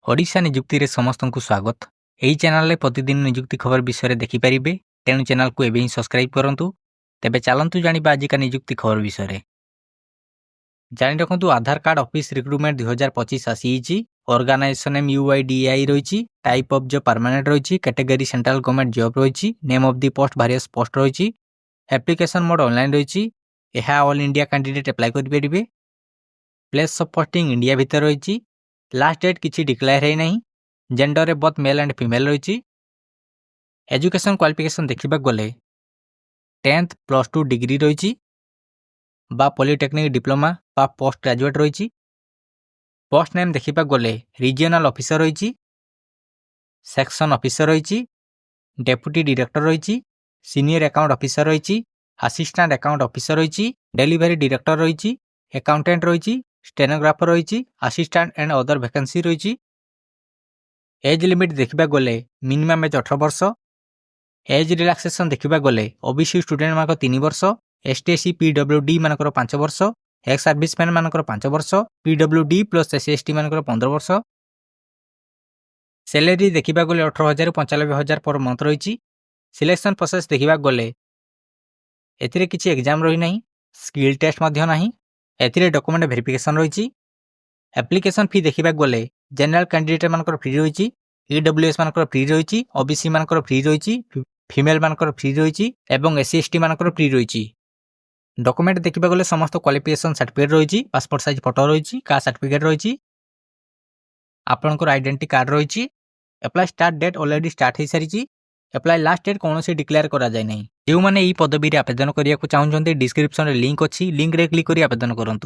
ओडिशा निजुक्ति रे समस्त को स्वागत। यही चैनल प्रतिदिन निजुक्ति खबर विषय देखिपारे। तेणु चैनल को एवं सब्सक्राइब करूँ। तेबे चलतु जानिबा आजिका निजुक्ति खबर विषय। जानि रखु आधार कार्ड ऑफिस रिक्रुटमेंट 2025 आसी। ऑर्गेनाइजेशन नेम UIDAI रही। टाइप ऑफ जॉब परमानेंट रही। कैटेगरी सेंट्रल गवर्नमेंट जॉब रही। Name of the post various post रही। एप्लिकेशन मोड ऑनलाइन रही। यह ऑल इंडिया कैंडिडेट अप्लाई करेंगे। प्लेस ऑफ पोस्टिंग इंडिया भितर रही। लास्ट डेट किसी डिक्लेयर है नहीं। जेंडर रे बोथ मेल एंड फीमेल रही। एजुकेशन क्वालिफिकेशन देखा गले 10th +2 डिग्री रही बा पॉलिटेक्निक डिप्लोमा बा पोस्ट ग्रेजुएट रही। पोस्ट नेम देखा गले रीजनल ऑफिसर रही। सेक्शन ऑफिसर रही। डेप्यूटी डायरेक्टर रही। सीनियर अकाउंट ऑफिसर रही। असिस्टेंट अकाउंट ऑफिसर रही। डिलीवरी डायरेक्टर रही। अकाउंटेंट रही। स्टेनोग्राफर रही। असिस्टेंट एंड अदर वैकेंसी रही। एज लिमिट देखा गले मिनिमम एज 18 वर्ष। एज रिलैक्सेशन देखा गले ओबीसी स्टूडेंट मान 3 वर्ष। ST SC PWD मान 5 वर्ष। एक्स सर्विसमैन मान 5 वर्ष। PWD प्लस SC ST मान 15 वर्ष। सैलरी देखा गले 18,000 95,000 पर मंथ रही। सिलेक्शन प्रोसेस देखा गले एथिरे किसी एग्जाम रही नहीं। स्किल टेस्ट मध्य नहीं। एथिरे डॉक्यूमेंट वेरिफिकेशन रही। एप्लिकेशन फी देखा गले जनरल कैंडिडेट मानकर फ्री रही। EWS मानकर फ्री रही। OBC मानकर फ्री रही। फीमेल मानकर फ्री रही एवं SC ST मानकर फ्री रही। डॉक्यूमेंट देखा गले समस्त क्वालिफिकेशन सर्टिफिकेट रही। पासपोर्ट साइज फोटो रही। कास्ट सर्टिफिकेट रही। आपनकर आइडेंटिटी कार्ड रही। Apply start date already start हो सारी। अप्लाई लास्ट डेट कौन से डिक्लेयर करा जाए नहीं। जो मैंने यही पदवी आवेदन करने को चाहते डिस्क्रिप्शन में लिंक अच्छी। लिंक रे क्लिक कर आवेदन करूँ।